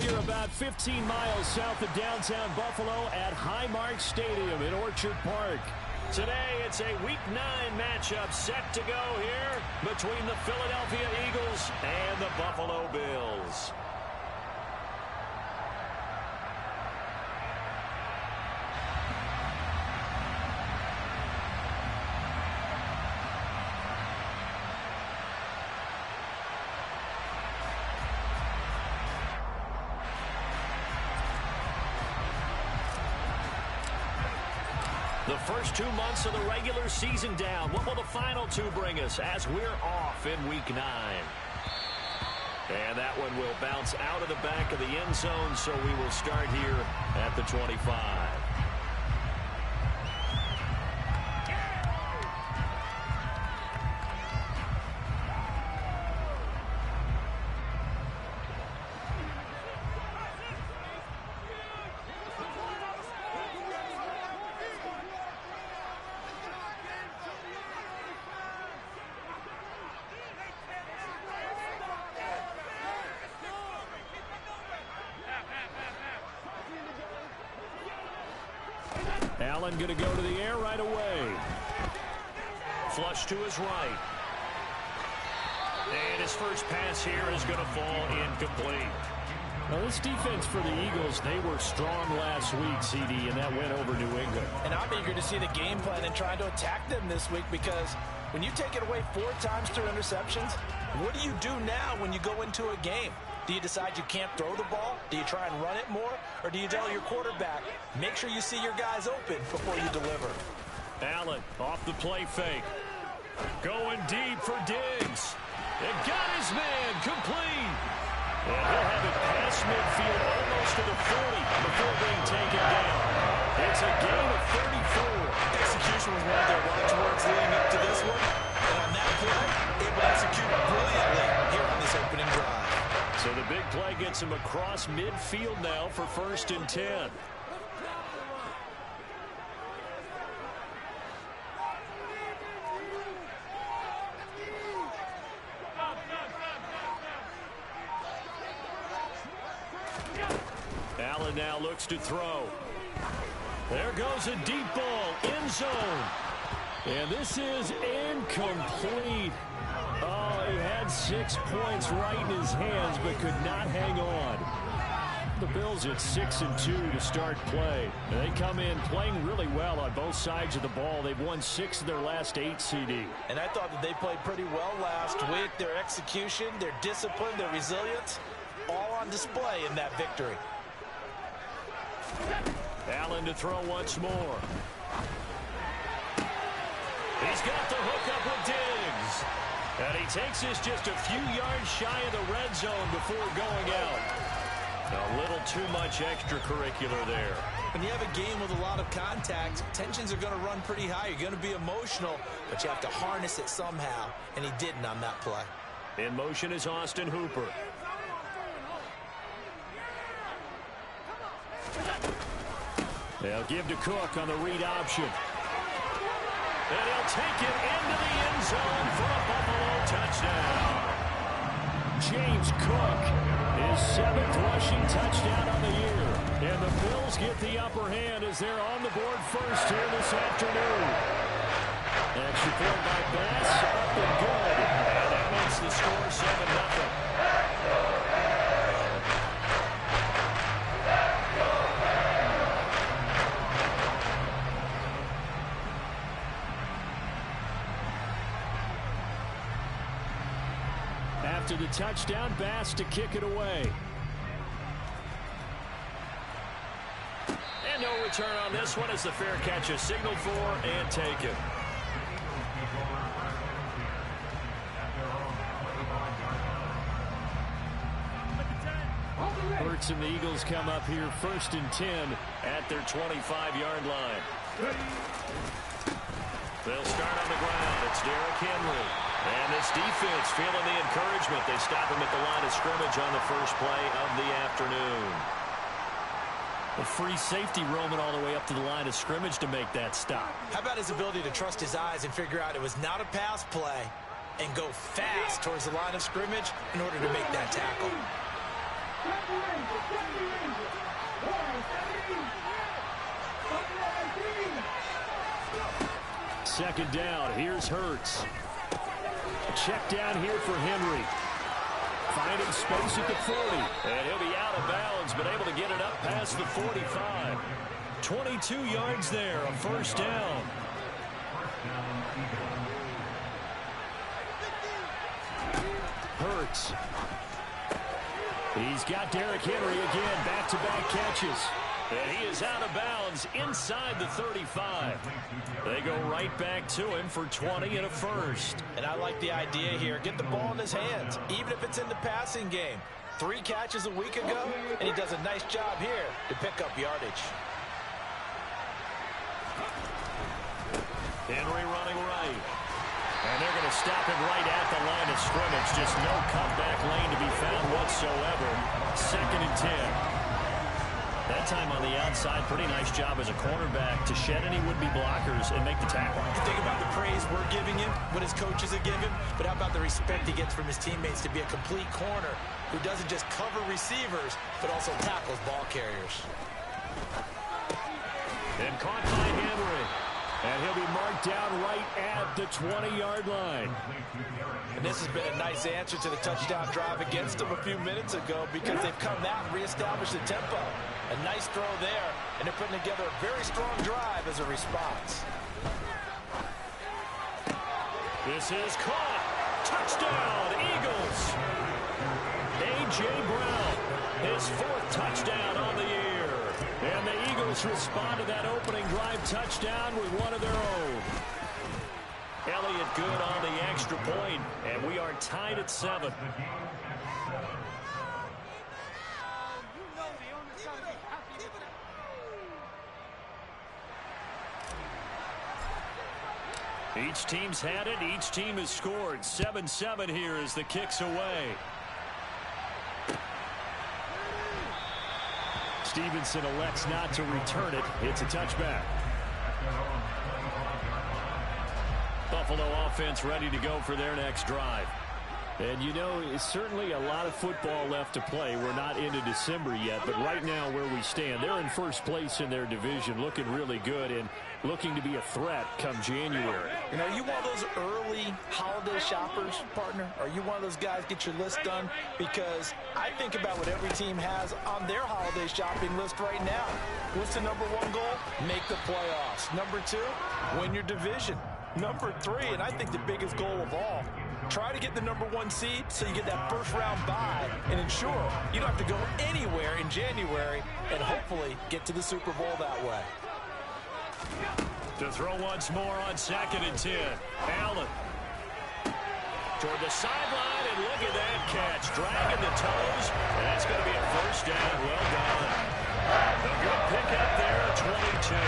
here about 15 miles south of downtown Buffalo at Highmark Stadium in Orchard Park. Today, it's a Week 9 matchup set to go here between the Philadelphia Eagles and the Buffalo Bills. The first 2 months of the regular season down. What will the final 2 bring us as we're off in Week 9? And that one will bounce out of the back of the end zone, so we will start here at the 25. Allen going to go to the air right away. Flush to his right. And his first pass here is going to fall incomplete. Now this defense for the Eagles, they were strong last week, CD, and that went over New England. And I'm eager to see the game plan and trying to attack them this week, because when you take it away 4 times through interceptions, what do you do now when you go into a game? Do you decide you can't throw the ball? Do you try and run it more? Or do you tell your quarterback, make sure you see your guys open before you deliver? Allen off the play fake. Going deep for Diggs. And got his man complete. And he'll have it past midfield almost to the 40 before being taken down. It's a gain of 34. Execution was one of their watchwords leading up to this one. And on that play, able to execute brilliantly here on this opening drive. So the big play gets him across midfield now for 1st and 10. Allen now looks to throw. There goes a deep ball, end zone. And this is incomplete. Oh, he had 6 points right in his hands, but could not hang on. The Bills at 6-2 to start play. And they come in playing really well on both sides of the ball. They've won 6 of their last 8, CD. And I thought that they played pretty well last week. Their execution, their discipline, their resilience, all on display in that victory. Allen to throw once more. He's got the hook up with Diggs. And he takes this just a few yards shy of the red zone before going out. A little too much extracurricular there. When you have a game with a lot of contact, tensions are going to run pretty high. You're going to be emotional, but you have to harness it somehow, and he didn't on that play. In motion is Austin Hooper. They'll give to Cook on the read option. And he'll take it into the end zone for a Buffalo touchdown. James Cook, his 7th rushing touchdown on the year. And the Bills get the upper hand as they're on the board first here this afternoon. Extra point by Bass, up and good. And that makes the score 7-0. After the touchdown, Bass to kick it away. And no return on this one as the fair catch is signaled for and taken. Hurts and the Eagles come up here 1st and 10 at their 25-yard line. They'll start on the ground. It's Derrick Henry. And this defense feeling the encouragement. They stop him at the line of scrimmage on the first play of the afternoon. A free safety roaming all the way up to the line of scrimmage to make that stop. How about his ability to trust his eyes and figure out it was not a pass play and go fast towards the line of scrimmage in order to make that tackle? second down. Here's Hurts. Check down here for Henry. Finding space at the 40. And he'll be out of bounds, but able to get it up past the 45. 22 yards there, a first down. Hurts. He's got Derrick Henry again, back-to-back catches. And he is out of bounds inside the 35. They go right back to him for 20 and a first. And I like the idea here. Get the ball in his hands, even if it's in the passing game. 3 catches a week ago, and he does a nice job here to pick up yardage. Henry running right. And they're going to stop him right at the line of scrimmage. Just no comeback lane to be found whatsoever. 2nd and 10. That time on the outside, pretty nice job as a cornerback to shed any would-be blockers and make the tackle. You think about the praise we're giving him, what his coaches are giving, but how about the respect he gets from his teammates to be a complete corner who doesn't just cover receivers, but also tackles ball carriers. And caught by Henry. And he'll be marked down right at the 20-yard line. And this has been a nice answer to the touchdown drive against them a few minutes ago because they've come out and reestablished the tempo. A nice throw there, and they're putting together a very strong drive as a response. This is caught. Touchdown, Eagles. A.J. Brown, his 4th touchdown on the year. And the Eagles respond to that opening drive touchdown with one of their own. Elliott good on the extra point, and we are tied at 7. Each team's had it. Each team has scored. 7-7 here as the kick's away. Stevenson elects not to return it. It's a touchback. Buffalo offense ready to go for their next drive. And, you know, it's certainly a lot of football left to play. We're not into December yet, but right now where we stand, they're in first place in their division, looking really good and looking to be a threat come January. You know, are you one of those early holiday shoppers, partner? Are you one of those guys get your list done? Because I think about what every team has on their holiday shopping list right now. What's the #1 goal? Make the playoffs. #2, win your division. #3, and I think the biggest goal of all, try to get the #1 seed so you get that first-round bye and ensure you don't have to go anywhere in January and hopefully get to the Super Bowl that way. To throw once more on 2nd and 10. Allen toward the sideline, and look at that catch. Dragging the toes, and that's going to be a first down. Well done. A good pickup there at 22.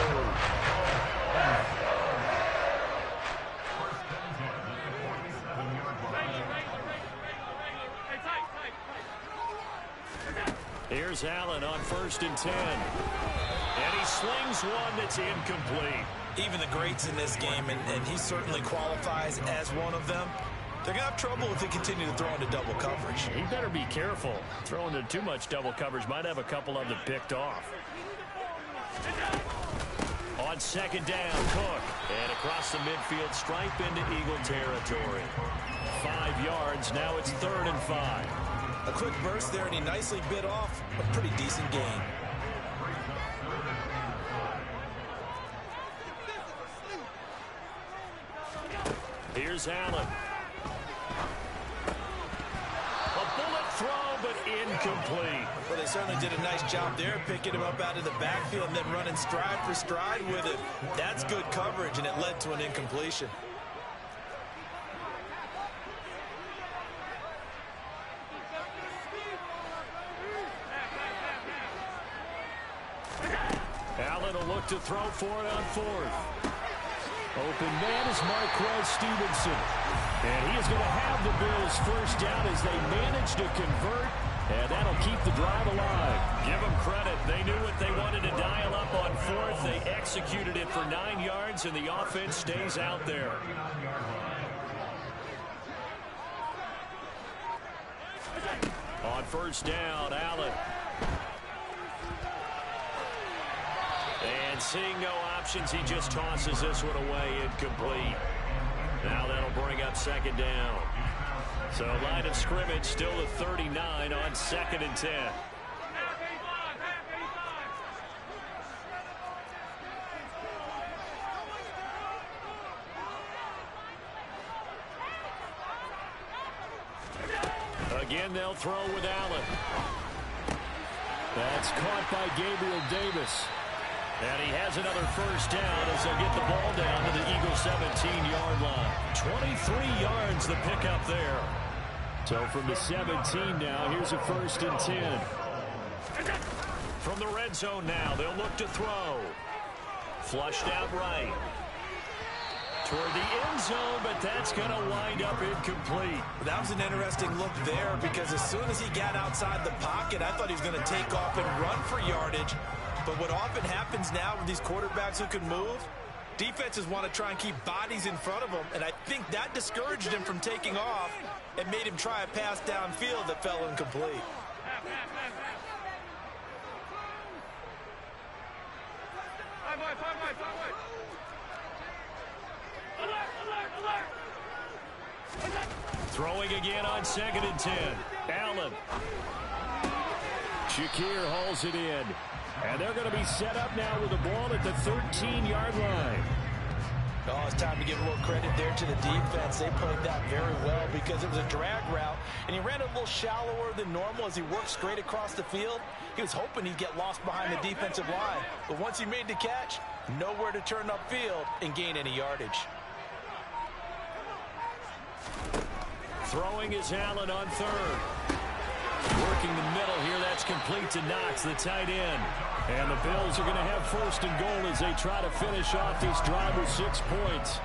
Here's Allen on 1st and 10. And he slings one that's incomplete. Even the greats in this game, and he certainly qualifies as one of them, they're going to have trouble if they continue to throw into double coverage. He better be careful. Throwing into too much double coverage might have a couple of them picked off. On 2nd down, Cook. And across the midfield stripe into Eagle territory. 5 yards. Now it's 3rd and 5. A quick burst there, and he nicely bit off a pretty decent gain. Here's Allen. A bullet throw, but incomplete. Well, they certainly did a nice job there, picking him up out of the backfield and then running stride for stride with it. That's good coverage, and it led to an incompletion. Allen will look to throw for it on 4th. Open man is Marquez Stevenson. And he is going to have the Bills first down as they manage to convert. And that'll keep the drive alive. Give them credit. They knew what they wanted to dial up on 4th. They executed it for 9 yards, and the offense stays out there. On 1st down, Allen. And seeing no options, he just tosses this one away, incomplete. Now that'll bring up second down. So line of scrimmage still at 39 on 2nd and 10. Again, they'll throw with Allen. That's caught by Gabriel Davis. And he has another first down as they get the ball down to the Eagles' 17-yard line. 23 yards the pickup there. So from the 17 now, here's a 1st and 10. From the red zone now, they'll look to throw. Flushed out right. Toward the end zone, but that's going to wind up incomplete. That was an interesting look there because as soon as he got outside the pocket, I thought he was going to take off and run for yardage. But what often happens now with these quarterbacks who can move, defenses want to try and keep bodies in front of them, and I think that discouraged him from taking off and made him try a pass downfield that fell incomplete. Throwing again on 2nd and 10. Allen. Shakir hauls it in. And they're going to be set up now with the ball at the 13-yard line. Oh, it's time to give a little credit there to the defense. They played that very well because it was a drag route, and he ran a little shallower than normal as he worked straight across the field. He was hoping he'd get lost behind the defensive line, but once he made the catch, nowhere to turn upfield and gain any yardage. Throwing is Allen on 3rd. Working the middle here, that's complete to Knox, the tight end. And the Bills are going to have 1st and goal as they try to finish off this drive with 6 points.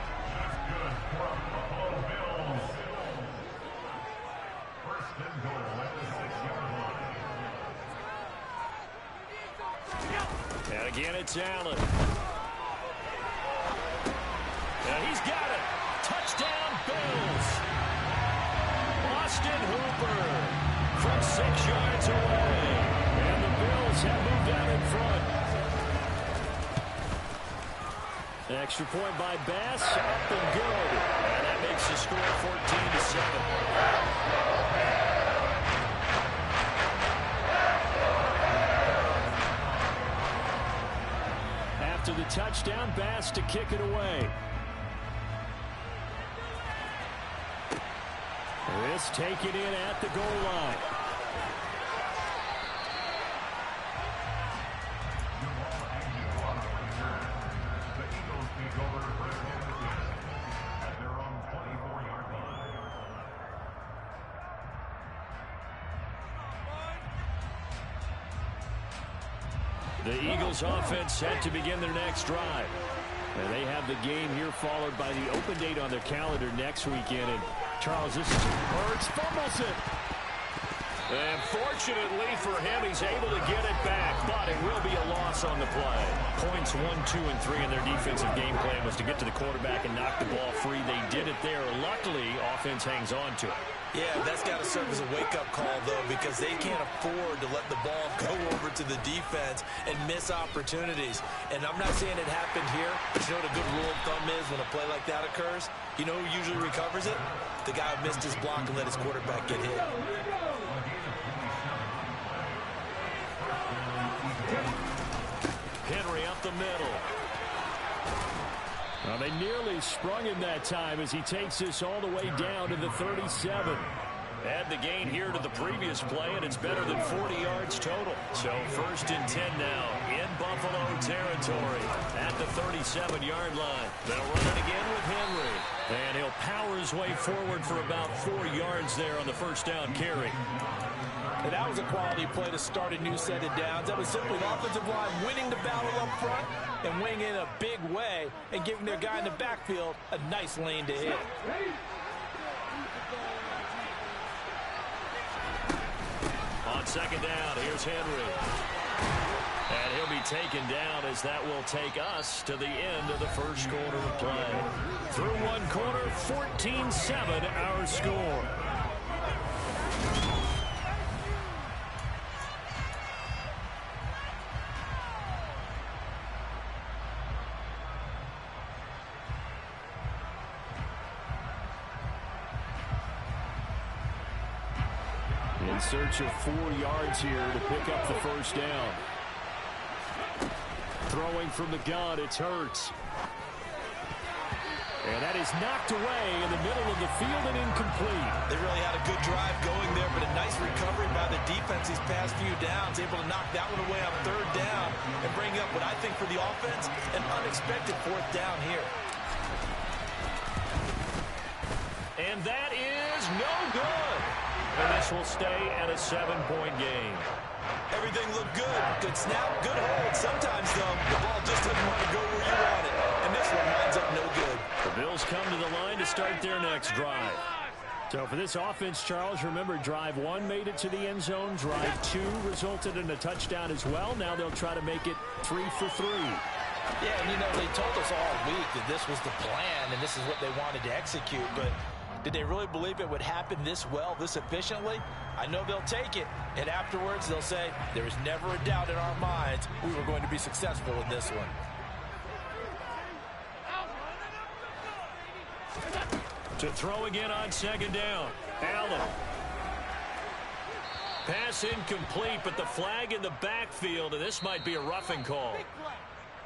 And again, it's Allen. And he's got it. Touchdown, Bills. Austin Hooper from 6 yards away. And the Bills have moved out in front. An extra point by Bass, up and good. And that makes the score 14-7. After the touchdown, Bass to kick it away. This taken in at the goal line. The Eagles offense set to begin their next drive. And they have the game here followed by the open date on their calendar next weekend. And Charles, this is Hurts fumbles it. And fortunately for him, he's able to get it back, but it will be a loss on the play. Points 1, 2, and 3 in their defensive game plan was to get to the quarterback and knock the ball free. They did it there. Luckily, offense hangs on to it. Yeah, that's got to serve as a wake-up call, though, because they can't afford to let the ball go over to the defense and miss opportunities. And I'm not saying it happened here, but you know what a good rule of thumb is when a play like that occurs? You know who usually recovers it? The guy who missed his block and let his quarterback get hit. Henry up the middle. Well, they nearly sprung him that time as he takes this all the way down to the 37. Add the gain here to the previous play, and it's better than 40 yards total. So 1st and 10 now in Buffalo territory at the 37-yard line. They'll run it again with Henry. And he'll power his way forward for about 4 yards there on the first down carry. And that was a quality play to start a new set of downs. That was simply an offensive line winning the battle up front and winning in a big way and giving their guy in the backfield a nice lane to hit. On 2nd down, here's Henry. And he'll be taken down as that will take us to the end of the first quarter of play. Through one quarter, 14-7 our score. In search of 4 yards here to pick up the first down. Throwing from the gun, it's Hurts. And that is knocked away in the middle of the field and incomplete. They really had a good drive going there, but a nice recovery by the defense these past few downs, able to knock that one away on 3rd down and bring up what I think for the offense, an unexpected 4th down here. And that is no good. And this will stay at a 7-point game. Everything looked good. Good snap, good hold. Sometimes, though, the ball just doesn't want to go where you want it. And this one winds up no good. The Bills come to the line to start their next drive. So for this offense, Charles, remember, drive 1 made it to the end zone. Drive 2 resulted in a touchdown as well. Now they'll try to make it 3 for 3. Yeah, and you know, they told us all week that this was the plan and this is what they wanted to execute, but did they really believe it would happen this well, this efficiently? I know they'll take it, and afterwards they'll say, there was never a doubt in our minds we were going to be successful in this one. To throw again on 2nd down. Allen. Pass incomplete, but the flag in the backfield, and this might be a roughing call.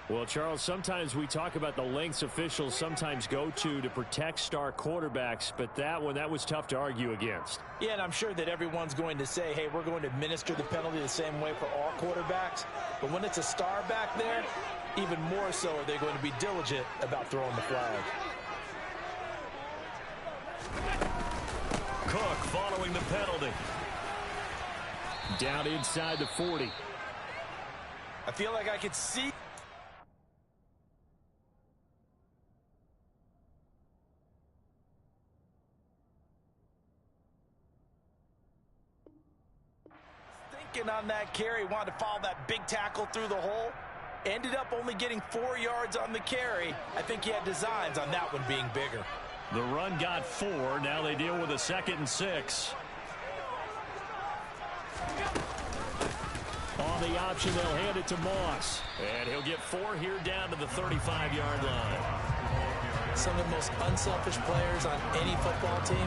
Well, Charles, sometimes we talk about the lengths officials sometimes go to protect star quarterbacks, but that was tough to argue against. Yeah, and I'm sure that everyone's going to say, hey, we're going to administer the penalty the same way for all quarterbacks. But when it's a star back there, even more so are they going to be diligent about throwing the flag. Cook following the penalty. Down inside the 40. I feel like I could see... on that carry, wanted to follow that big tackle through the hole, ended up only getting 4 yards on the carry. I think he had designs on that one being bigger. The run got 4. Now they deal with a 2nd and 6. On the option, they'll hand it to Moss, and he'll get 4 here down to the 35-yard line. Some of the most unselfish players on any football team,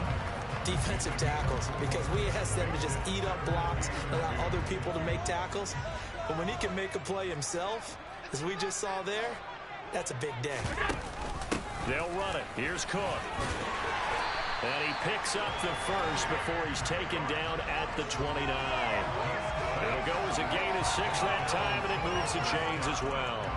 defensive tackles, because we ask them to just eat up blocks, allow other people to make tackles. But when he can make a play himself, as we just saw there, that's a big day. They'll run it. Here's Cook. And he picks up the first before he's taken down at the 29. It'll go as a gain of 6 that time, and it moves the chains as well.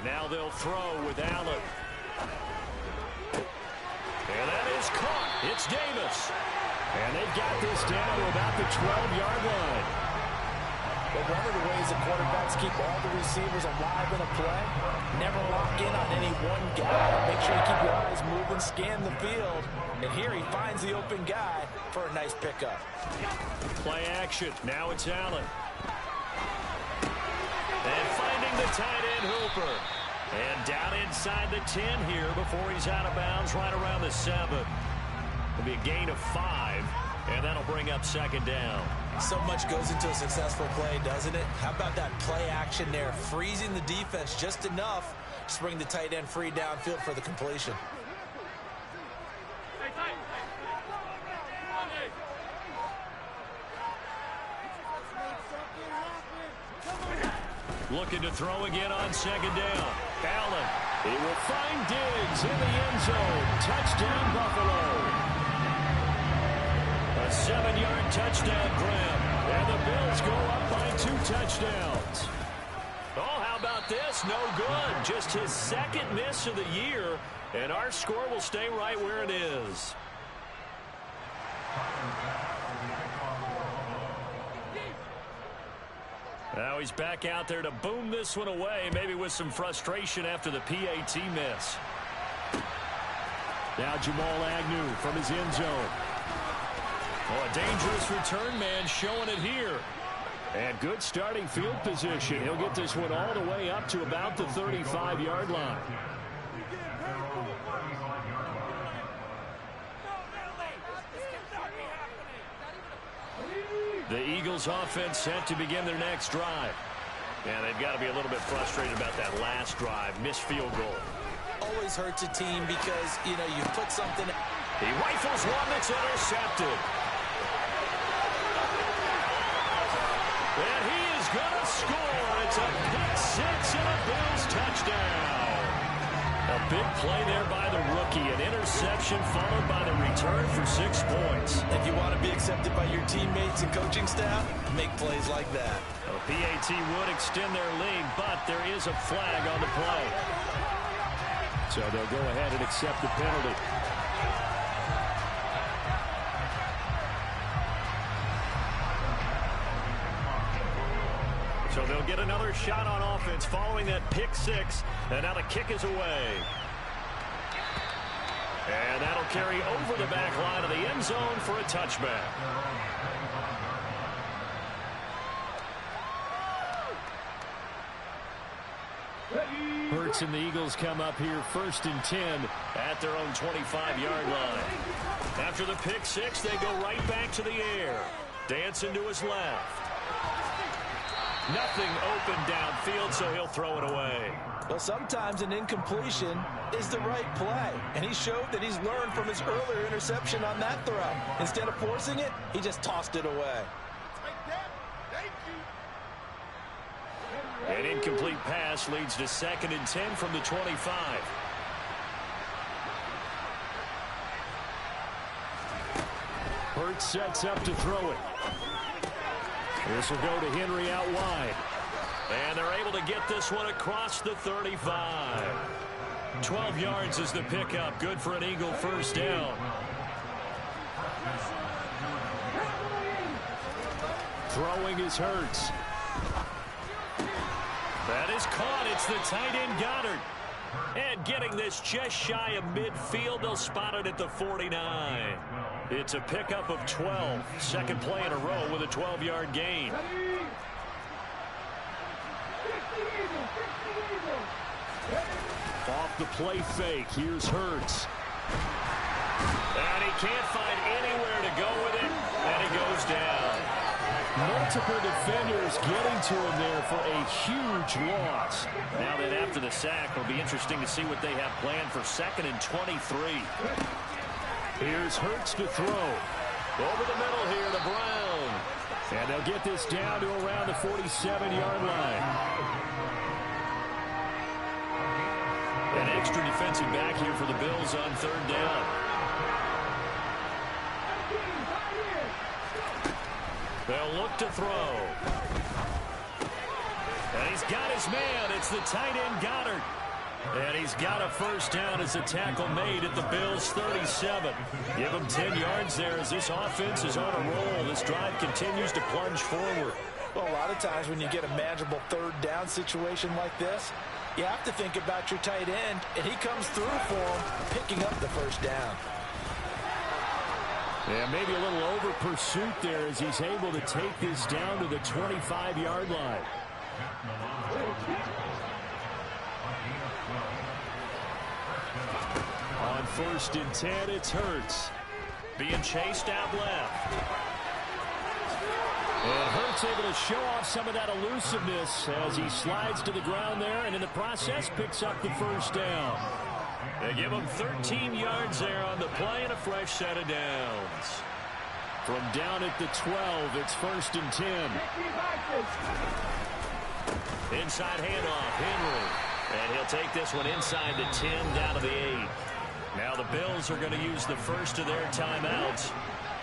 Now they'll throw with Allen. And that is caught. It's Davis. And they've got this down to about the 12-yard line. But one of the ways the quarterbacks keep all the receivers alive in a play, never lock in on any one guy. Make sure you keep your eyes moving, scan the field. And here he finds the open guy for a nice pickup. Play action. Now it's Allen. And finding the tight end Hooper. And down inside the 10 here before he's out of bounds right around the 7. It'll be a gain of 5, and that'll bring up 2nd down. So much goes into a successful play, doesn't it? How about that play action there, freezing the defense just enough to bring the tight end free downfield for the completion. Looking to throw again on 2nd down. Allen. He will find Diggs in the end zone. Touchdown, Buffalo. A 7-yard touchdown grab. And the Bills go up by 2 touchdowns. Oh, how about this? No good. Just his 2nd miss of the year. And our score will stay right where it is. Now he's back out there to boom this one away, maybe with some frustration after the PAT miss. Now Jamal Agnew from his end zone. Oh, a dangerous return man showing it here. And good starting field position. He'll get this one all the way up to about the 35-yard line. The Eagles offense set to begin their next drive. And they've got to be a little bit frustrated about that last drive. Missed field goal. Always hurts a team because, you know, you put something. He rifles one that's intercepted. And he is going to score. It's a pick six and a Bills touchdown. A big play there by the rookie. An interception followed by the return for 6 points. If you want to be accepted by your teammates and coaching staff, make plays like that. A PAT would extend their lead, but there is a flag on the play. So they'll go ahead and accept the penalty. So they'll get another shot on offense following that pick six. And now the kick is away. And that'll carry over the back line of the end zone for a touchback. Hurts and the Eagles come up here 1st and 10 at their own 25-yard line. After the pick six, they go right back to the air. Dancing to his left. Nothing open downfield, so he'll throw it away. Well, sometimes an incompletion is the right play, and he showed that he's learned from his earlier interception on that throw. Instead of forcing it, he just tossed it away. An incomplete pass leads to 2nd and 10 from the 25. Hurts sets up to throw it. This will go to Henry out wide. And they're able to get this one across the 35. 12 yards is the pickup. Good for an Eagle first down. Throwing is Hurts. That is caught. It's the tight end Goddard. And getting this just shy of midfield, they'll spot it at the 49. It's a pickup of 12. Second play in a row with a 12-yard gain. Off the play fake. Here's Hurts. And he can't find anywhere to go with it. And he goes down. Multiple defenders getting to him there for a huge loss. Now that after the sack, it'll be interesting to see what they have planned for 2nd and 23. Here's Hurts to throw. Over the middle here to Brown. And they'll get this down to around the 47-yard line. An extra defensive back here for the Bills on 3rd down. They'll look to throw. And he's got his man. It's the tight end Goddard. And he's got a first down as a tackle made at the Bills' 37. Give him 10 yards there as this offense is on a roll. This drive continues to plunge forward. Well, a lot of times when you get a manageable 3rd down situation like this, you have to think about your tight end, and he comes through for him, picking up the first down. Yeah, maybe a little over pursuit there as he's able to take this down to the 25-yard line. On 1st and 10, it's Hurts. Being chased out left. And Hurts able to show off some of that elusiveness as he slides to the ground there and in the process picks up the first down. They give him 13 yards there on the play and a fresh set of downs. From down at the 12, it's 1st and 10. Inside handoff, Henry. And he'll take this one inside the 10 down to the 8. Now the Bills are going to use the first of their timeouts.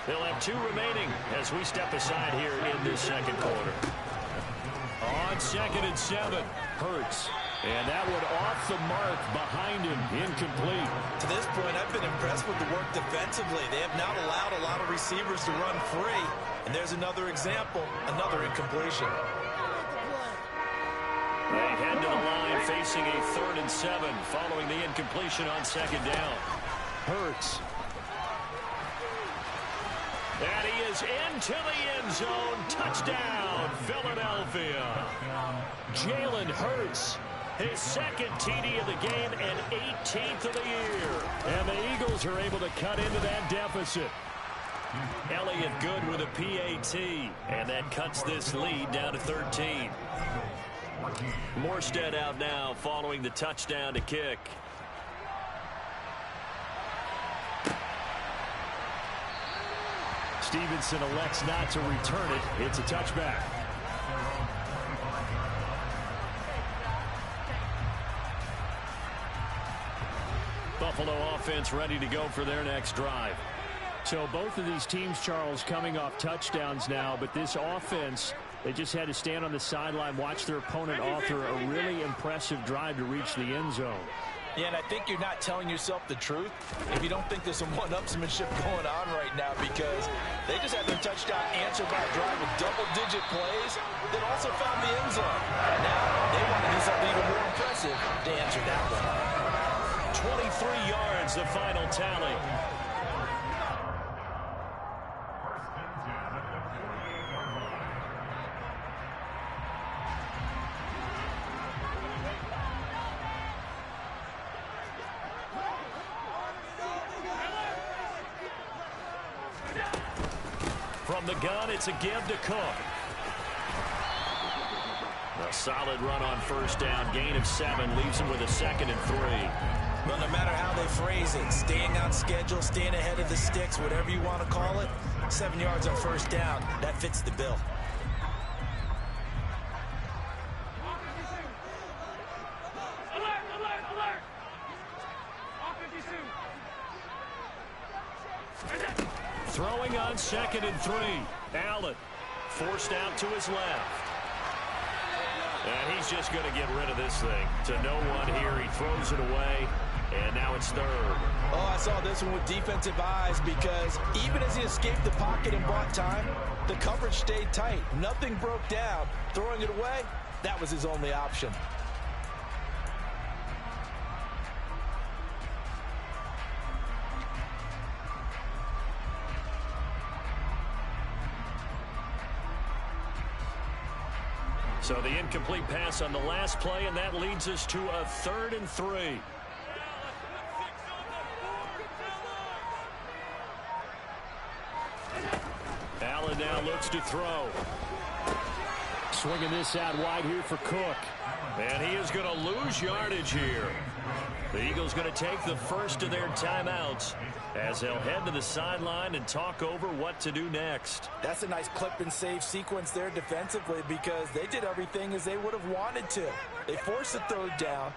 They'll have 2 remaining as we step aside here in this 2nd quarter. On 2nd and 7, Hurts. And that one off the mark behind him, incomplete. To this point, I've been impressed with the work defensively. They have not allowed a lot of receivers to run free. And there's another example, another incompletion. They head to the line facing a 3rd and 7 following the incompletion on 2nd down. Hurts. And he is into the end zone. Touchdown, Philadelphia. Jalen Hurts. His 2nd TD of the game and 18th of the year. And the Eagles are able to cut into that deficit. Elliott good with a PAT, and that cuts this lead down to 13. Morstead out now following the touchdown to kick. Stevenson elects not to return it. It's a touchback. Buffalo offense ready to go for their next drive. So both of these teams, Charles, coming off touchdowns now, but this offense, they just had to stand on the sideline, watch their opponent author a really impressive drive to reach the end zone. Yeah, and I think you're not telling yourself the truth if you don't think there's some one-upsmanship going on right now, because they just had their touchdown answered by a drive with double-digit plays that also found the end zone. Now they want to do something even more impressive to answer that one. 23 yards, the final tally. From the gun, it's a give to Cook. A solid run on first down. Gain of 7 leaves him with a 2nd and 3. Well, no matter how they phrase it, staying on schedule, staying ahead of the sticks, whatever you want to call it, 7 yards on first down, that fits the bill. Throwing on 2nd and 3. Allen forced out to his left. And he's just going to get rid of this thing. To no one here. He throws it away. And now it's 3rd. Oh, I saw this one with defensive eyes, because even as he escaped the pocket and bought time, the coverage stayed tight. Nothing broke down. Throwing it away, that was his only option. So the incomplete pass on the last play, and that leads us to a 3rd and 3. Allen now looks to throw. Swinging this out wide here for Cook. And he is going to lose yardage here. The Eagles going to take the first of their timeouts as they'll head to the sideline and talk over what to do next. That's a nice clip and save sequence there defensively, because they did everything as they would have wanted to. They forced the 3rd down,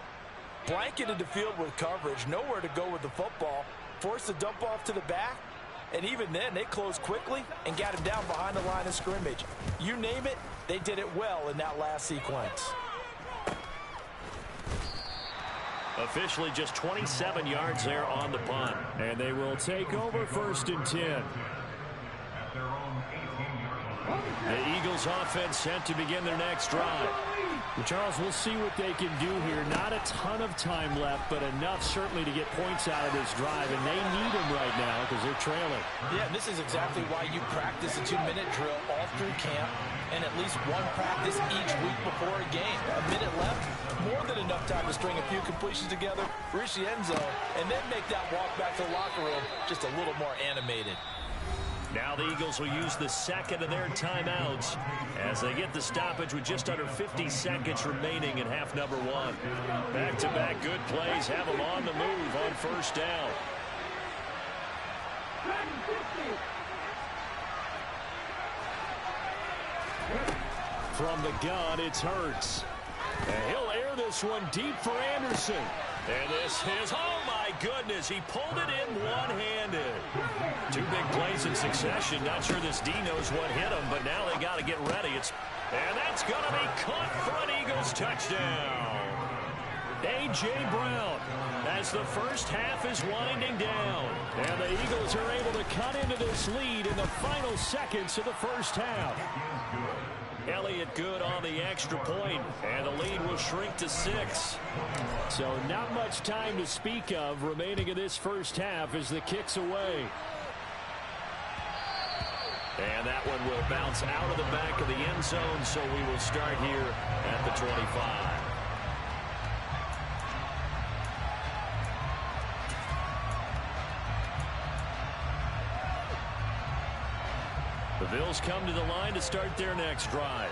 blanketed the field with coverage, nowhere to go with the football, forced the dump off to the back, and even then they closed quickly and got him down behind the line of scrimmage. You name it, they did it well in that last sequence. Officially just 27 yards there on the punt. And they will take over 1st and 10. The Eagles offense set to begin their next drive. Well, Charles, we'll see what they can do here. Not a ton of time left, but enough certainly to get points out of this drive, and they need them right now because they're trailing. Yeah, this is exactly why you practice a 2-minute drill all through camp, and at least one practice each week before a game. A minute left, more than enough time to string a few completions together, reach the end zone, and then make that walk back to the locker room just a little more animated. Now the Eagles will use the 2nd of their timeouts as they get the stoppage with just under 50 seconds remaining in half number 1. Back-to-back good plays have them on the move on first down. From the gun, it's Hurts. And he'll air this one deep for Anderson. And this is, oh my goodness, he pulled it in one-handed. 2 big plays in succession. Not sure this D knows what hit him, but now they got to get ready. And that's going to be caught for an Eagles touchdown. A.J. Brown as the first half is winding down. And the Eagles are able to cut into this lead in the final seconds of the first half. Elliott good on the extra point, and the lead will shrink to 6. So not much time to speak of remaining in this first half as the kick's away. And that one will bounce out of the back of the end zone, so we will start here at the 25. Bills come to the line to start their next drive.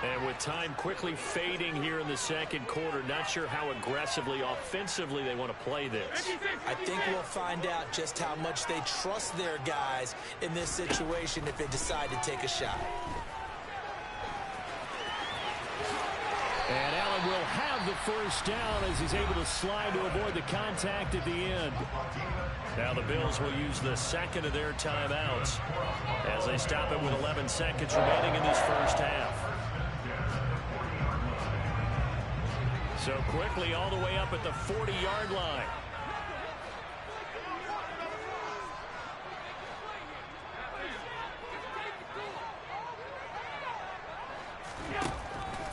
And with time quickly fading here in the second quarter, not sure how aggressively, offensively they want to play this. I think we'll find out just how much they trust their guys in this situation if they decide to take a shot. And Allen will have the first down as he's able to slide to avoid the contact at the end. Now the Bills will use the second of their timeouts as they stop it with 11 seconds remaining in this first half. So quickly all the way up at the 40-yard line.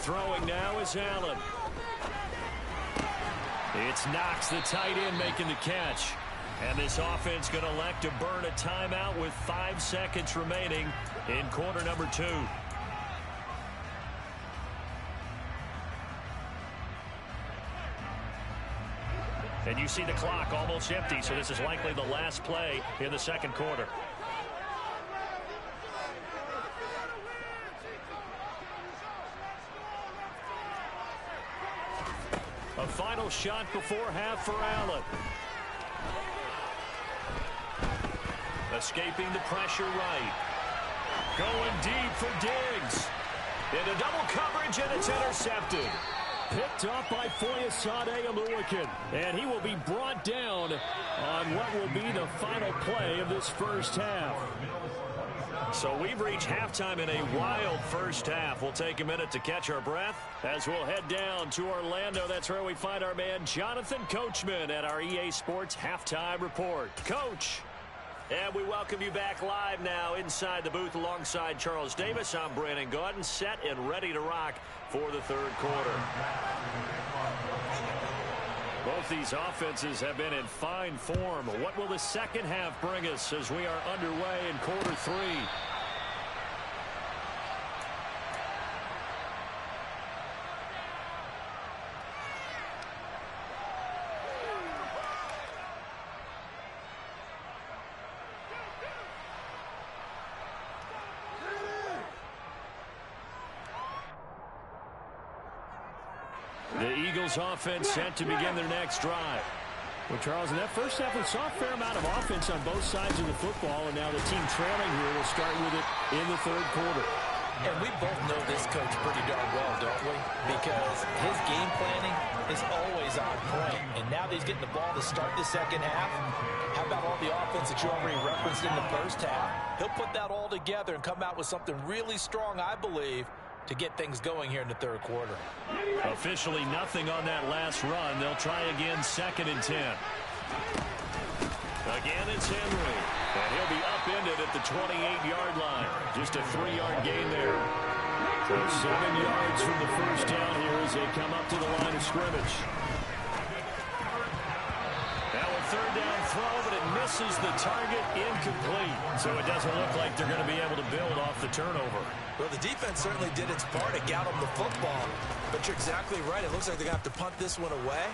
Throwing now is Allen. It's Knox, the tight end, making the catch. And this offense going to elect to burn a timeout with 5 seconds remaining in quarter number 2. And you see the clock almost empty, so this is likely the last play in the second quarter. A final shot before half for Allen. Escaping the pressure right. Going deep for Diggs. Into double coverage, and it's intercepted. Picked off by Foyesade Oluwakin. And he will be brought down on what will be the final play of this first half. So we've reached halftime in a wild first half. We'll take a minute to catch our breath as we'll head down to Orlando. That's where we find our man Jonathan Coachman at our EA Sports Halftime Report. Coach. And we welcome you back live now inside the booth alongside Charles Davis. I'm Brandon Gaudin, set and ready to rock for the third quarter. Both these offenses have been in fine form. What will the second half bring us as we are underway in quarter 3? The Eagles offense set to begin their next drive. Well, Charles, in that first half, we saw a fair amount of offense on both sides of the football, and now the team trailing here will start with it in the third quarter. And we both know this coach pretty darn well, don't we? Because his game planning is always on point. And now that he's getting the ball to start the second half, how about all the offense that you already referenced in the first half? He'll put that all together and come out with something really strong, I believe, to get things going here in the third quarter. Officially nothing on that last run. They'll try again, 2nd and 10. Again, it's Henry. And he'll be upended at the 28-yard line. Just a 3-yard gain there. So 7 yards from the first down here as they come up to the line of scrimmage. Now a third down throw, but it misses the target, incomplete. So it doesn't look like they're going to be able to build off the turnover. Well, the defense certainly did its part to get them the football. But you're exactly right. It looks like they're going to have to punt this one away.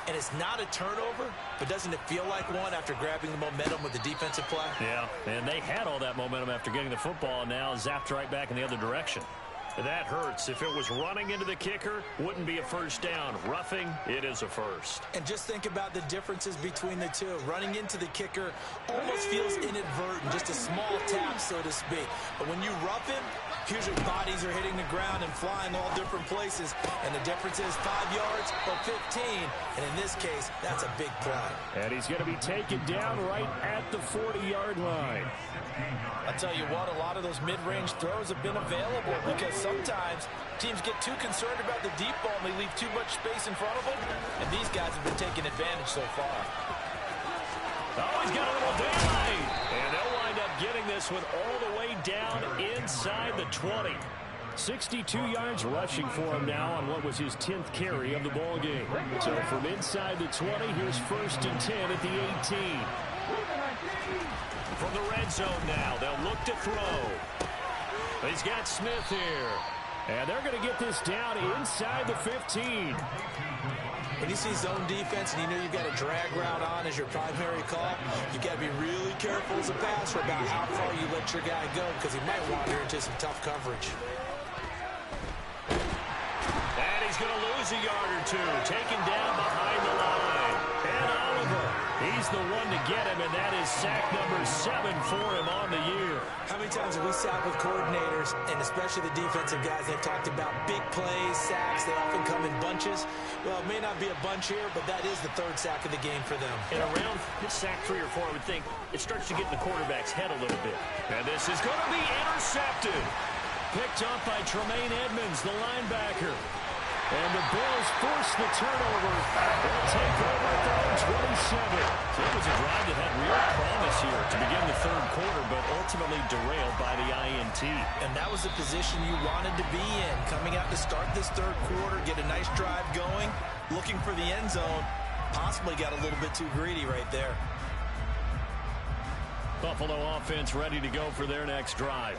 And it's not a turnover, but doesn't it feel like one after grabbing the momentum with the defensive play? Yeah, and they had all that momentum after getting the football, and now zapped right back in the other direction. That hurts. If it was running into the kicker, wouldn't be a first down. Roughing, it is a first. And just think about the differences between the two. Running into the kicker almost feels inadvertent, just a small tap, so to speak. But when you rough him, usually bodies are hitting the ground and flying all different places. And the difference is 5 yards or 15. And in this case, that's a big play. And he's going to be taken down right at the 40-yard line. I'll tell you what, a lot of those mid-range throws have been available because sometimes teams get too concerned about the deep ball and they leave too much space in front of them. And these guys have been taking advantage so far. Oh, he's got a little daylight. And they'll wind up getting this one all the way down inside the 20. 62 yards rushing for him now on what was his 10th carry of the ball game. So from inside the 20, here's 1st and 10 at the 18. From the red zone now, they'll look to throw. He's got Smith here. And they're going to get this down inside the 15. When you see zone defense and you know you've got a drag route on as your primary call, you've got to be really careful as a passer about how far you let your guy go because he might wander into some tough coverage. And he's going to lose a yard or two, taken down behind the line. And Oliver, he's the one to get him, and that is sack number 7 for him on the year. How many times have we sat with coordinators, and especially the defensive guys, they've talked about big plays, sacks, they often come in bunches. Well, it may not be a bunch here, but that is the 3rd sack of the game for them. And around sack 3 or 4, I would think it starts to get in the quarterback's head a little bit. And this is going to be intercepted. Picked up by Tremaine Edmonds, the linebacker. And the Bills force the turnover. They'll take over at their own 27. So it was a drive that had real promise here to begin the 3rd quarter, but ultimately derailed by the INT. And that was the position you wanted to be in. Coming out to start this 3rd quarter, get a nice drive going, looking for the end zone. Possibly got a little bit too greedy right there. Buffalo offense ready to go for their next drive.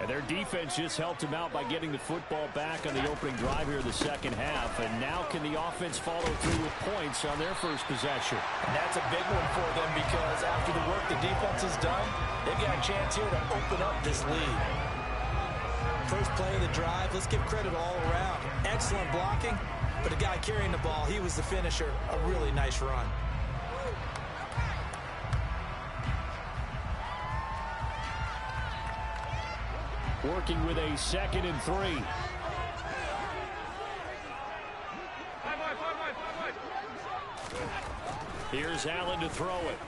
And their defense just helped them out by getting the football back on the opening drive here in the 2nd half. And now can the offense follow through with points on their first possession? And that's a big one for them because after the work the defense has done, they've got a chance here to open up this lead. First play of the drive, let's give credit all around. Excellent blocking, but the guy carrying the ball, he was the finisher. A really nice run. Working with a 2nd and 3. Here's Allen to throw it.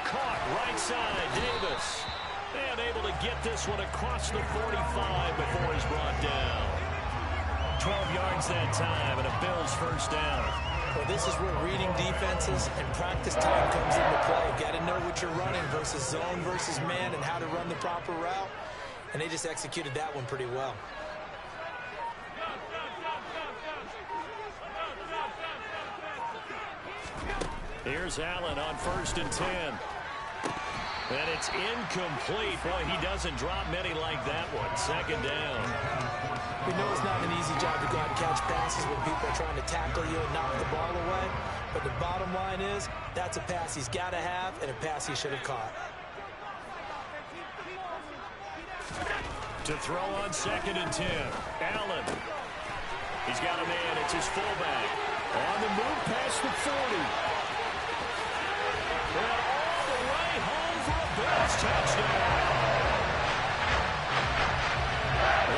Caught right side, Davis. And able to get this one across the 45 before he's brought down. 12 yards that time, and a Bills first down. Well, this is where reading defenses and practice time comes into play. Got to know what you're running versus zone versus man and how to run the proper route. And they just executed that one pretty well. Here's Allen on 1st and 10. And it's incomplete. Boy, he doesn't drop many like that one. 2nd down. We know it's not an easy job to go out and catch passes when people are trying to tackle you and knock the ball away. But the bottom line is, that's a pass he's got to have and a pass he should have caught. To throw on 2nd and 10. Allen. He's got a man. It's his fullback. On the move past the 40. And all the way home for a Bills touchdown.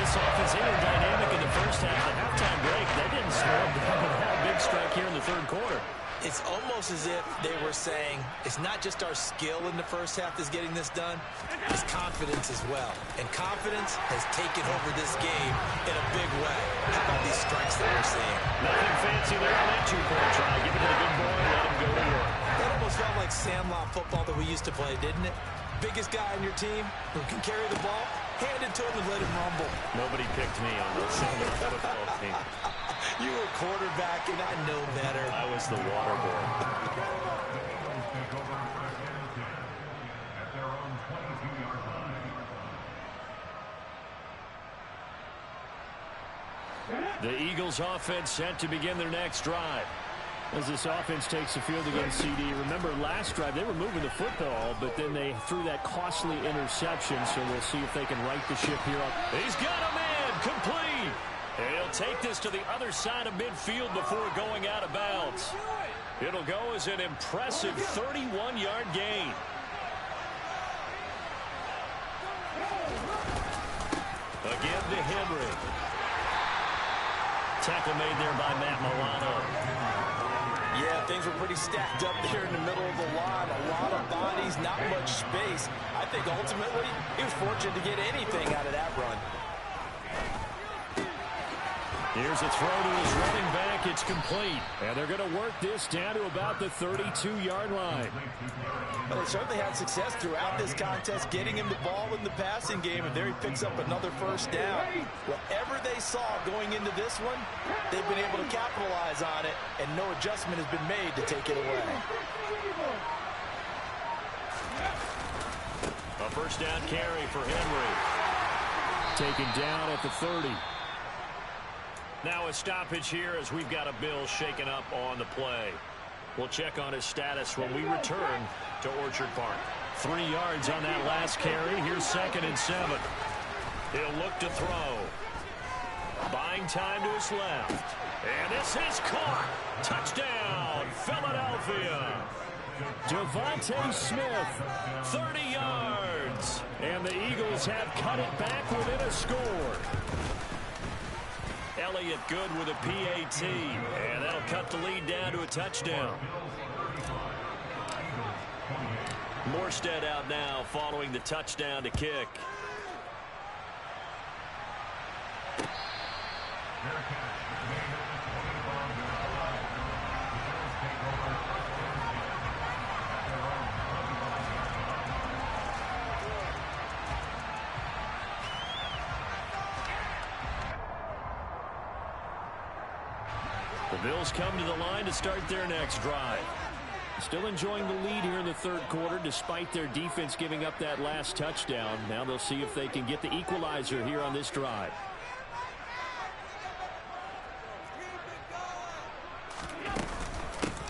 This offense entered dynamic in the first half. The halftime break, they didn't slow them down. Had a big strike here in the 3rd quarter. It's almost as if they were saying, it's not just our skill in the first half that's getting this done, it's confidence as well. And confidence has taken over this game in a big way. How about these strikes that we're seeing? Nothing fancy there on that 2-point try. Give it to the good boy, let him go to work. That almost felt like sandlot football that we used to play, didn't it? Biggest guy on your team who can carry the ball, hand it to him and let him rumble. Nobody picked me on the sandlot football team. You were quarterback, and I know better. I was the water boy. The Eagles offense set to begin their next drive. As this offense takes the field against CD. Remember last drive they were moving the football, but then they threw that costly interception, so we'll see if they can right the ship here. He's got a man, complete. And he'll take this to the other side of midfield before going out of bounds. It'll go as an impressive 31-yard gain. Again to Henry. Tackle made there by Matt Milano. Yeah, things were pretty stacked up there in the middle of the line. A lot of bodies, not much space. I think ultimately he was fortunate to get anything out of that run. Here's a throw to his running back. It's complete. And they're going to work this down to about the 32-yard line. But they certainly had success throughout this contest, getting him the ball in the passing game, and there he picks up another first down. Whatever they saw going into this one, they've been able to capitalize on it, and no adjustment has been made to take it away. A first down carry for Henry. taken down at the 30. Now a stoppage here as we've got a Bill shaken up on the play. We'll check on his status when we return to Orchard Park. 3 yards on that last carry. Here's 2nd and 7. He'll look to throw. Buying time to his left. And this is caught. Touchdown, Philadelphia. Devontae Smith, 30 yards. and the Eagles have cut it back within a score. Elliott good with a PAT, and that'll cut the lead down to a touchdown. Morstead out now following the touchdown to kick. The Bills come to the line to start their next drive. Still enjoying the lead here in the third quarter despite their defense giving up that last touchdown. Now they'll see if they can get the equalizer here on this drive.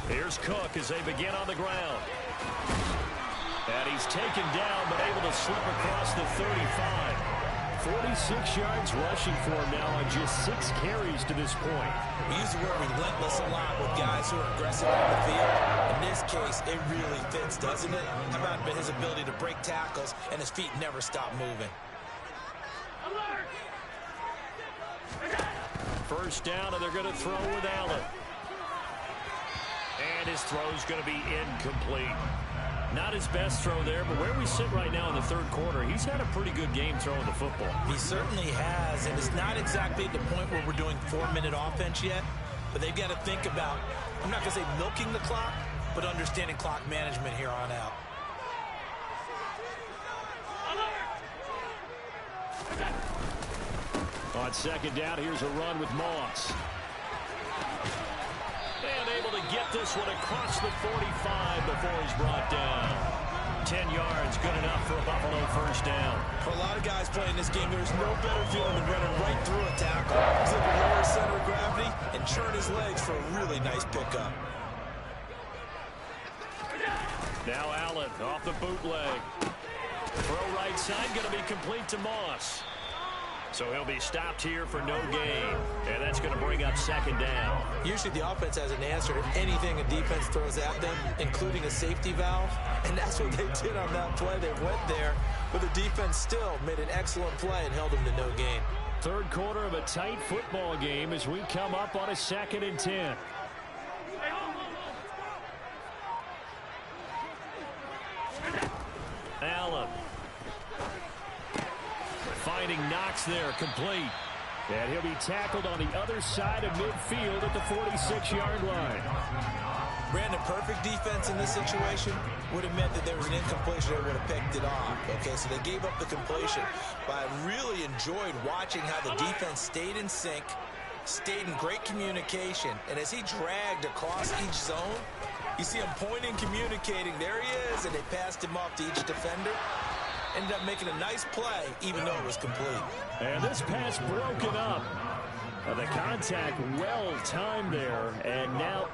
Here's Cook as they begin on the ground. And he's taken down but able to slip across the 35. 46 yards rushing for him now on just 6 carries to this point. We use the word relentless a lot with guys who are aggressive on the field. In this case, it really fits, doesn't it? How about his ability to break tackles and his feet never stop moving? First down, and they're going to throw with Allen. And his throw's going to be incomplete. Not his best throw there, but where we sit right now in the third quarter, he's had a pretty good game throwing the football. He certainly has, and it's not exactly at the point where we're doing 4-minute offense yet, but they've got to think about, I'm not going to say milking the clock, but understanding clock management here on out. On second down, here's a run with Moss. And able to get this one across the 45 before he's brought down. 10 yards, good enough for a Buffalo first down. For a lot of guys playing this game, there's no better feeling than running right through a tackle. He's able to lower his center of gravity and churn his legs for a really nice pickup. Now Allen off the bootleg. Throw right side, going to be complete to Moss. So he'll be stopped here for no gain. And that's going to bring up second down. Usually the offense has an answer to anything a defense throws at them, including a safety valve. And that's what they did on that play. They went there, but the defense still made an excellent play and held them to no gain. Third quarter of a tight football game as we come up on a 2nd and 10. Allen. Finding Knox there, complete. And he'll be tackled on the other side of midfield at the 46-yard line. Brandon, perfect defense in this situation would have meant that there was an incompletion that would have picked it off. Okay, so they gave up the completion. But I really enjoyed watching how the defense stayed in sync, stayed in great communication, and as he dragged across each zone, you see him pointing, communicating. There he is, and they passed him off to each defender. Ended up making a nice play, even though it was complete. And this pass broken up. The contact well timed there, and now...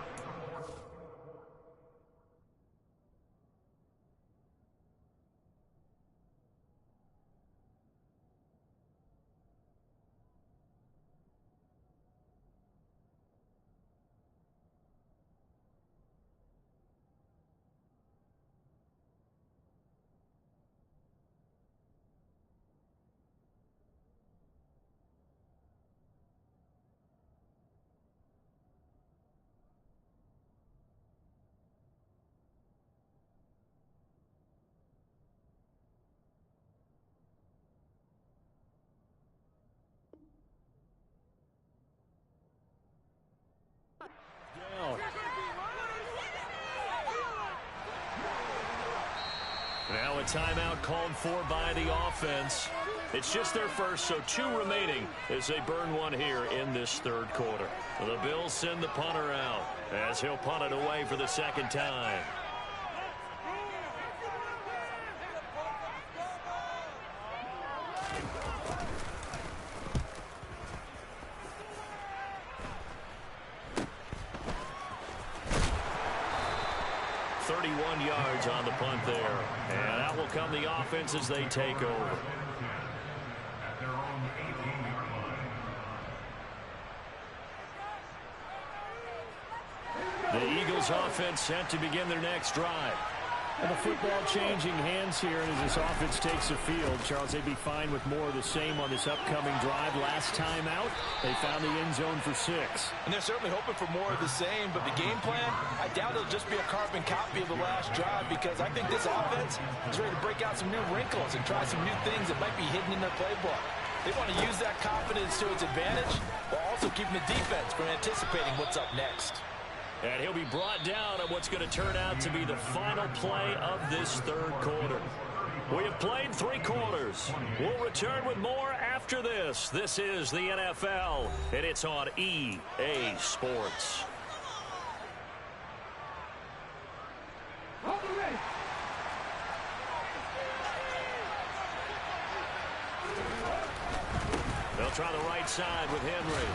Now a timeout called for by the offense. It's just their first, so 2 remaining as they burn one here in this third quarter. The Bills send the punter out as he'll punt it away for the second time. 31 yards on the punt there. And out will come the offense as they take over. The Eagles offense set to begin their next drive. And the football changing hands here as this offense takes the field. Charles, they'd be fine with more of the same on this upcoming drive. Last time out, they found the end zone for 6. And they're certainly hoping for more of the same, but the game plan, I doubt it'll just be a carbon copy of the last drive, because I think this offense is ready to break out some new wrinkles and try some new things that might be hidden in their playbook. They want to use that confidence to its advantage while also keeping the defense from anticipating what's up next. And he'll be brought down on what's going to turn out to be the final play of this third quarter. We have played 3 quarters. We'll return with more after this. This is the NFL, and it's on EA Sports. They'll try the right side with Henry.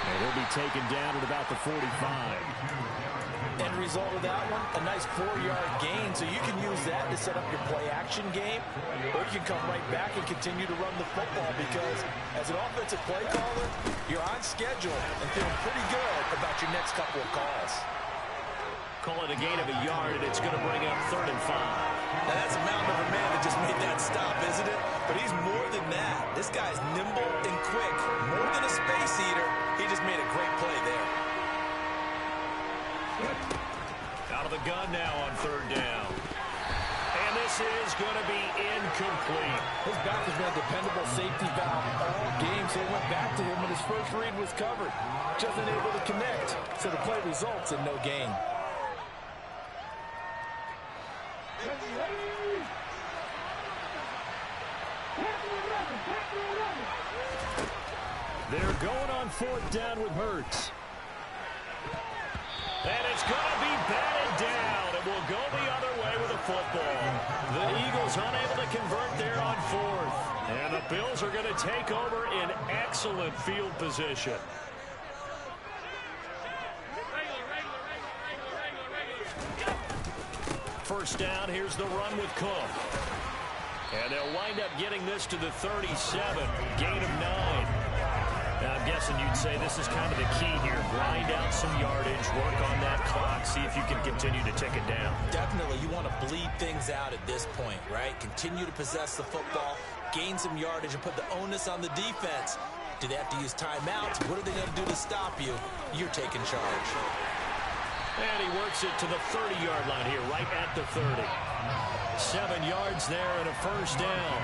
And he'll be taken down at about the 45. End result of that one, a nice 4-yard gain, so you can use that to set up your play-action game, or you can come right back and continue to run the football, because as an offensive play caller, you're on schedule and feeling pretty good about your next couple of calls. Call it a gain of a yard, and it's going to bring up 3rd and 5. Now that's a mountain of a man that just made that stop, isn't it? But he's more than that. This guy's nimble and quick. More than a space eater, he just made a great play there. Out of the gun now on 3rd down. And this is going to be incomplete. His back has been a dependable safety valve all game, so he went back to him when his first read was covered. Just unable to connect, so the play results in no gain. They're going on 4th down with Hurts. And it's going to be batted down. It will go the other way with the football. The Eagles unable to convert there on 4th. And the Bills are going to take over in excellent field position. First down, here's the run with Cook. And they'll wind up getting this to the 37, gain of 9. Now, I'm guessing you'd say this is kind of the key here. Grind out some yardage, work on that clock, see if you can continue to tick it down. Definitely, you want to bleed things out at this point, right? Continue to possess the football, gain some yardage, and put the onus on the defense. Do they have to use timeouts? What are they going to do to stop you? You're taking charge. And he works it to the 30-yard line here, right at the 30. 7 yards there and a first down.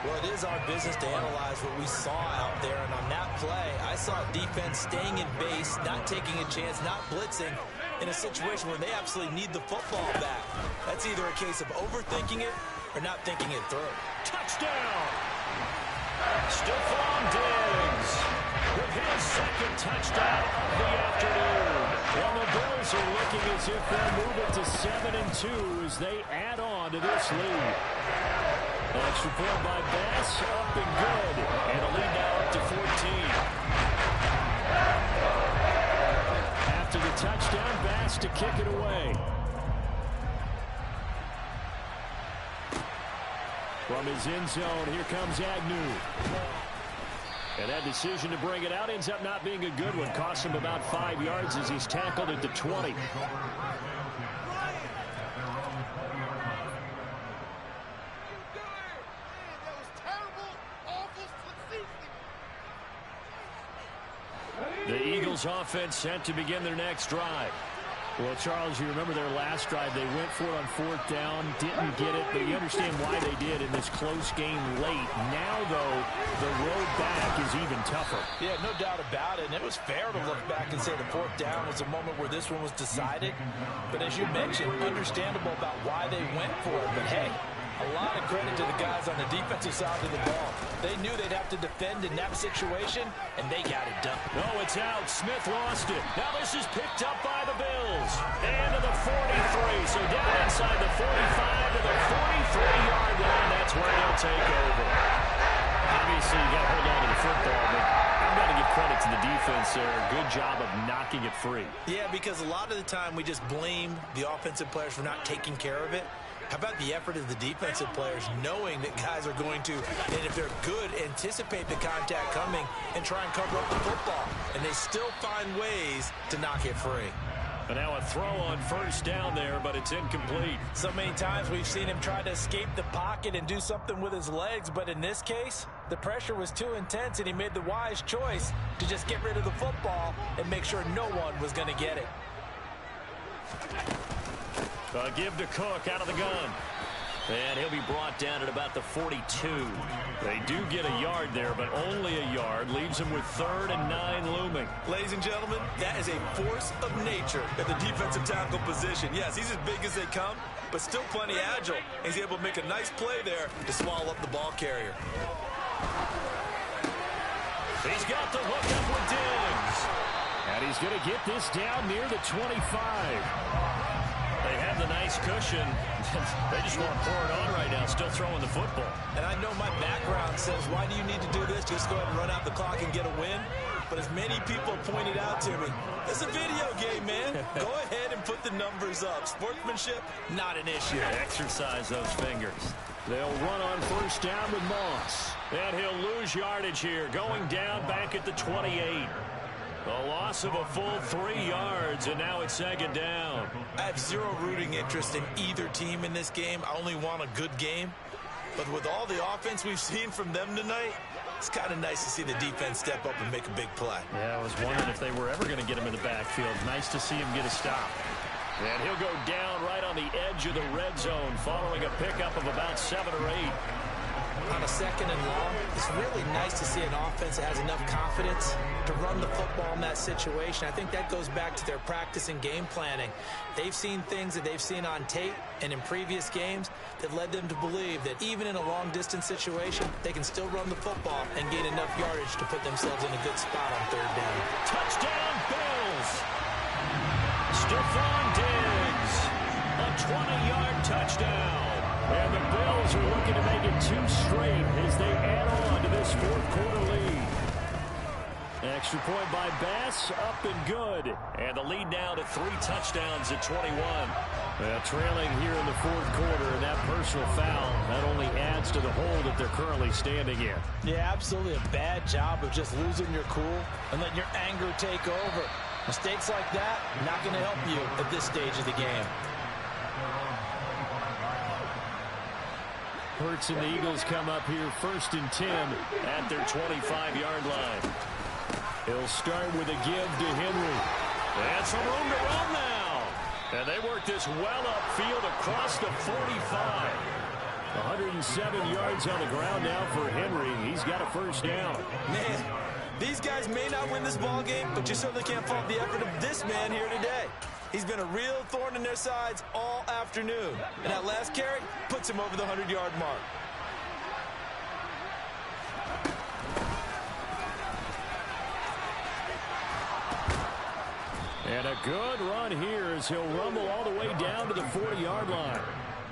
Well, it is our business to analyze what we saw out there, and on that play, I saw defense staying in base, not taking a chance, not blitzing, in a situation where they absolutely need the football back. That's either a case of overthinking it or not thinking it through. Touchdown! Stephon Diggs with his 2nd touchdown of the afternoon. Well, the Bills are looking as if they'll move it to 7-2 as they add on to this lead. Extra point by Bass, up and good. And a lead now up to 14. After the touchdown, Bass to kick it away. From his end zone, here comes Agnew. And that decision to bring it out ends up not being a good one. Cost him about 5 yards as he's tackled at the 20. The Eagles offense set to begin their next drive. Well, Charles, you remember their last drive. They went for it on 4th down, didn't get it, but you understand why they did in this close game late. Now, though, the road back is even tougher. Yeah, no doubt about it. And it was fair to look back and say the 4th down was a moment where this one was decided. But as you mentioned, understandable about why they went for it. But, hey, a lot of credit to the guys on the defensive side of the ball. They knew they'd have to defend in that situation, and they got it done. Oh, it's out. Smith lost it. Now this is picked up by the Bills. And to the 43. So down inside the 45 to the 43-yard line. That's where he'll take over. Obviously, you got to hold on to the football, but I'm going to give credit to the defense. defense there. Good job of knocking it free. Yeah, because a lot of the time we just blame the offensive players for not taking care of it. How about the effort of the defensive players knowing that guys are going to, and if they're good, anticipate the contact coming and try and cover up the football. And they still find ways to knock it free. And now a throw on first down there, but it's incomplete. So many times we've seen him try to escape the pocket and do something with his legs, but in this case, the pressure was too intense and he made the wise choice to just get rid of the football and make sure no one was going to get it. Give to Cook out of the gun. And he'll be brought down at about the 42. They do get a yard there, but only a yard. Leaves him with 3rd and 9 looming. Ladies and gentlemen, that is a force of nature at the defensive tackle position. Yes, he's as big as they come, but still plenty agile. He's able to make a nice play there to swallow up the ball carrier. He's got the hook up with Diggs. And he's going to get this down near the 25. They have the nice cushion. They just want to pour it on right now, still throwing the football. And I know my background says, why do you need to do this? Just go ahead and run out the clock and get a win. But as many people pointed out to me, it's a video game, man. Go ahead and put the numbers up. Sportsmanship, not an issue. Exercise those fingers. They'll run on first down with Moss. And he'll lose yardage here, going down back at the 28. A loss of a full 3 yards, and now it's 2nd down. I have zero rooting interest in either team in this game. I only want a good game. But with all the offense we've seen from them tonight, it's kind of nice to see the defense step up and make a big play. Yeah, I was wondering if they were ever going to get him in the backfield. Nice to see him get a stop. And he'll go down right on the edge of the red zone following a pickup of about 7 or 8. On a 2nd and long, it's really nice to see an offense that has enough confidence to run the football in that situation. I think that goes back to their practice and game planning. They've seen things that they've seen on tape and in previous games that led them to believe that even in a long-distance situation, they can still run the football and gain enough yardage to put themselves in a good spot on 3rd down. Touchdown, Bills! Stephon Diggs, a 20-yard touchdown. And the Bills are looking to make it 2 straight as they add on to this 4th quarter lead. Extra point by Bass, up and good. And the lead now to 3 touchdowns at 21. Trailing here in the 4th quarter, and that personal foul, that only adds to the hole that they're currently standing in. Yeah, absolutely a bad job of just losing your cool and letting your anger take over. Mistakes like that, not going to help you at this stage of the game. Hurts and the Eagles come up here 1st and 10 at their 25-yard line. He'll start with a give to Henry. And some room to run now. And they work this well upfield across the 45. 107 yards on the ground now for Henry. He's got a 1st down. Man, these guys may not win this ball game, but you certainly can't fault the effort of this man here today. He's been a real thorn in their sides all afternoon. And that last carry puts him over the 100-yard mark. And a good run here as he'll rumble all the way down to the 40-yard line.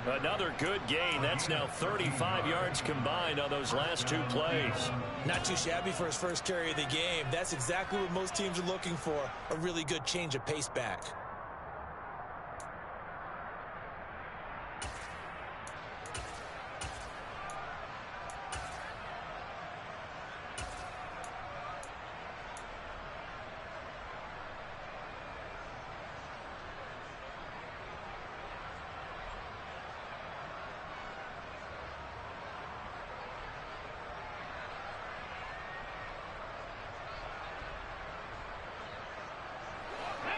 Another good gain. That's now 35 yards combined on those last 2 plays. Not too shabby for his first carry of the game. That's exactly what most teams are looking for, a really good change of pace back.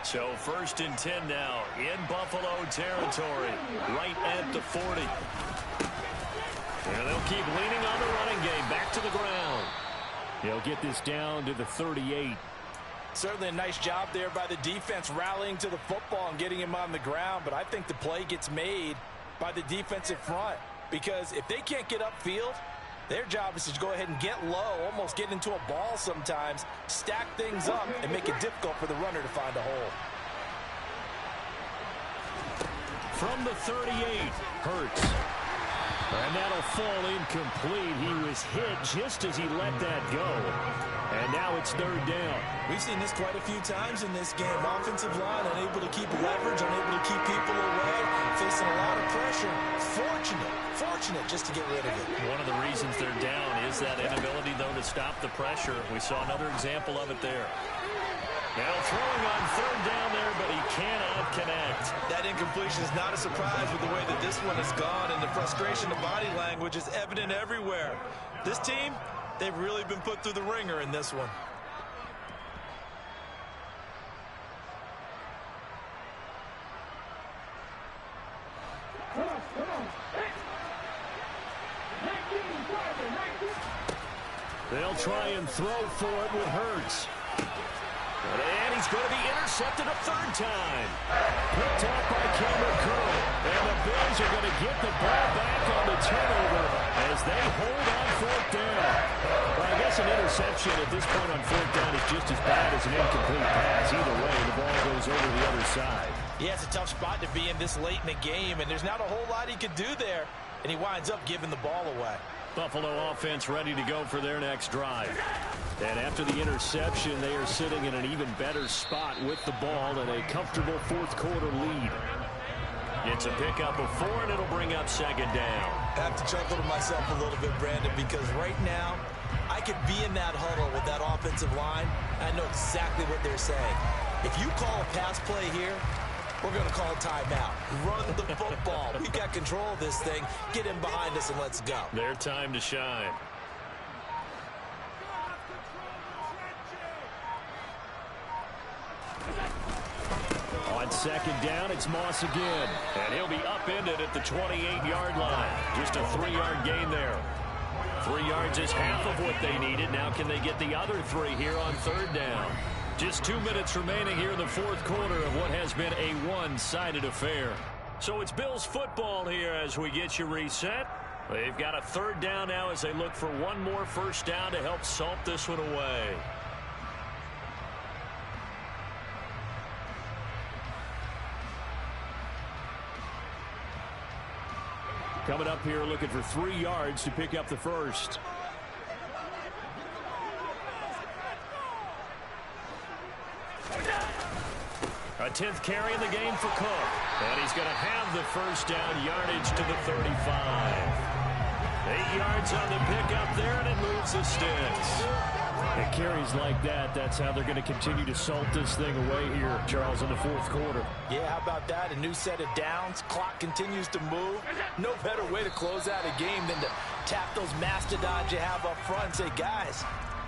So 1st and 10 now in Buffalo territory, right at the 40. And they'll keep leaning on the running game, back to the ground. He'll get this down to the 38. Certainly a nice job there by the defense rallying to the football and getting him on the ground, but I think the play gets made by the defensive front because if they can't get upfield, their job is to go ahead and get low, almost get into a ball sometimes, stack things up, and make it difficult for the runner to find a hole. From the 38, Hurts. And that'll fall incomplete. He was hit just as he let that go. And now it's third down. We've seen this quite a few times in this game. Offensive line unable to keep leverage, unable to keep people away, facing a lot of pressure. Fortunate just to get rid of it. One of the reasons they're down is that inability, though, to stop the pressure. We saw another example of it there. Now throwing on third down there, but he cannot connect. That incompletion is not a surprise with the way that this one has gone, and the frustration of body language is evident everywhere. This team, they've really been put through the ringer in this one. They'll try and throw for it with Hurts. And he's going to be intercepted a third time. Picked off by Cameron Curl. And the Bills are going to get the ball back on the turnover as they hold on fourth down. Well, I guess an interception at this point on fourth down is just as bad as an incomplete pass. Either way, the ball goes over the other side. Yeah, it's a tough spot to be in this late in the game, and there's not a whole lot he could do there. And he winds up giving the ball away. Buffalo offense ready to go for their next drive. And after the interception, they are sitting in an even better spot with the ball and a comfortable fourth quarter lead. It's a pickup of 4, and it'll bring up second down. I have to chuckle to myself a little bit, Brandon, because right now I could be in that huddle with that offensive line. I know exactly what they're saying. If you call a pass play here, we're going to call a timeout. Run the football. We've got control of this thing. Get in behind us and let's go. Their time to shine. On second down, it's Moss again. And he'll be upended at the 28-yard line. Just a 3-yard gain there. 3 yards is half of what they needed. Now can they get the other 3 here on third down? Just 2 minutes remaining here in the fourth quarter of what has been a one-sided affair. So it's Bills football here as we get you reset. They've got a third down now as they look for one more first down to help salt this one away. Coming up here looking for 3 yards to pick up the first. A 10th carry in the game for Cook. And he's going to have the first down, yardage to the 35. 8 yards on the pickup there, and it moves the sticks. It carries like that. That's how they're going to continue to salt this thing away here, Charles, in the fourth quarter. Yeah, how about that? A new set of downs. Clock continues to move. No better way to close out a game than to tap those mastodons you have up front and say, guys,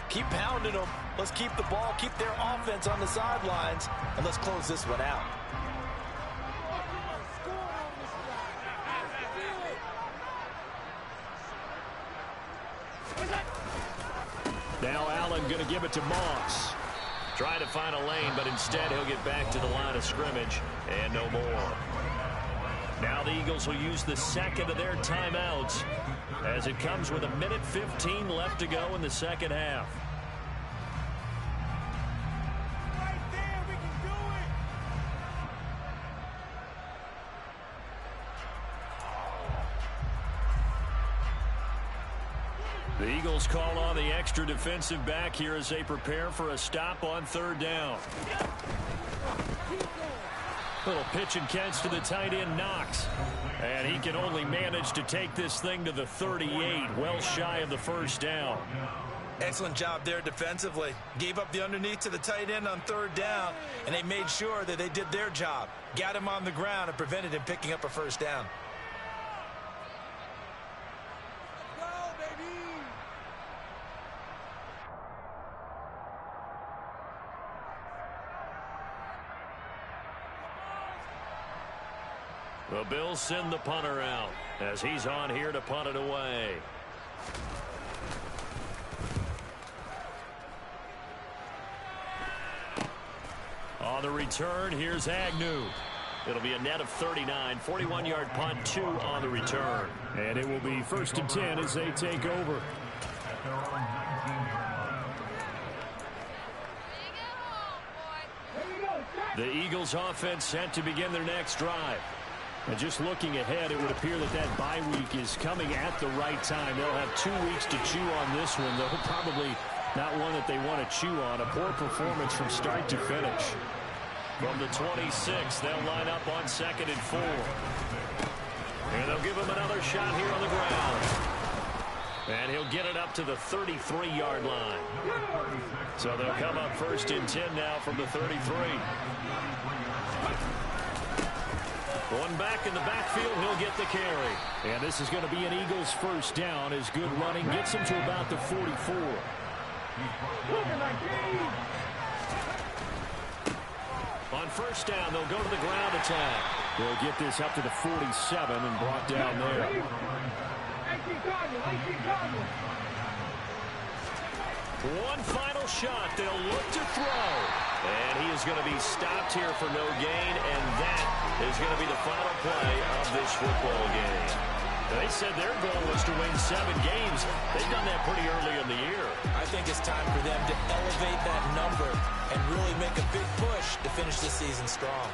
keep pounding them. Let's keep the ball, keep their offense on the sidelines, and let's close this one out. Now Allen going to give it to Moss. Trying to find a lane, but instead he'll get back to the line of scrimmage, and no more. Now the Eagles will use the second of their timeouts as it comes with 1:15 left to go in the second half. The Eagles call on the extra defensive back here as they prepare for a stop on third down. Little pitch and catch to the tight end, Knox. And he can only manage to take this thing to the 38, well shy of the first down. Excellent job there defensively. Gave up the underneath to the tight end on third down, and they made sure that they did their job. Got him on the ground and prevented him picking up a first down. The Bills send the punter out as he's on here to punt it away. On the return, here's Agnew. It'll be a net of 39, 41-yard punt, 2 on the return. And it will be 1st and 10 as they take over. The Eagles offense set to begin their next drive. And just looking ahead, it would appear that that bye week is coming at the right time. They'll have 2 weeks to chew on this one, though probably not one that they want to chew on. A poor performance from start to finish. From the 26, they'll line up on 2nd and 4. And they'll give him another shot here on the ground. And he'll get it up to the 33-yard line. So they'll come up 1st and 10 now from the 33. One back in the backfield, he'll get the carry. And this is going to be an Eagles first down as good running gets him to about the 44. On 1st down, they'll go to the ground attack. They'll get this up to the 47 and brought down there. One final shot. They'll look to throw. And he is going to be stopped here for no gain, and that is going to be the final play of this football game. They said their goal was to win 7 games. They've done that pretty early in the year. I think it's time for them to elevate that number and really make a big push to finish this season strong.